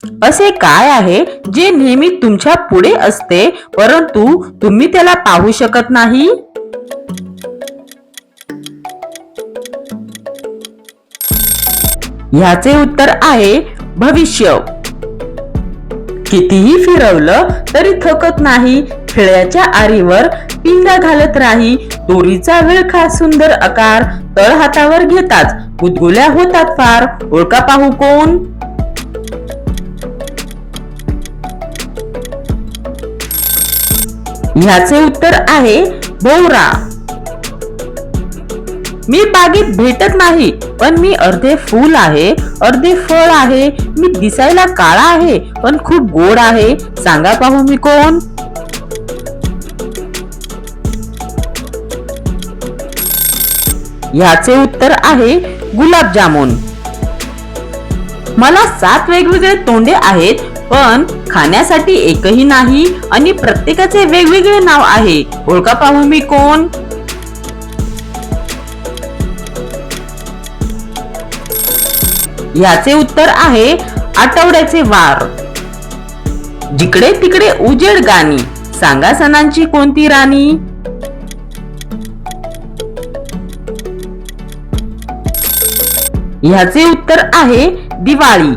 असे काय आहे जे नेहमी तुमच्या पुढे असते परंतु तुम्ही त्याला पाहू शकत नाही? ह्याचे उत्तर आहे भविष्य. कितीही फिरवलं तरी थकत नाही. खिळ्याच्या आरीवर पिंगा घालत राही. दोरीचा विळखा सुंदर आकार तळ हातावर घेताच गुदगुल्या होतात फार. ओळखा पाहू कोण? ह्याचे उत्तर आहे भोवरा. मी बागेत भेटत नाही पण मी अर्धे फूल आहे, अर्धे फळ आहे. मी दिसायला काळा आहे पण खूप गोड आहे. सांगा पाहू मी कोण? ह्याचे उत्तर आहे गुलाबजामुन. मला 7 वेगवेगळे तोंडे आहेत पण खाण्यासाठी एकही नाही आणि प्रत्येकाचे वेगवेगळे नाव आहे. ओळखा पाहू मी कोण? ह्याचे उत्तर आहे आठवड्याचे वार. जिकडे तिकडे उजेड गाणी. सांगा सणांची कोणती राणी? ह्याचे उत्तर आहे दिवाळी.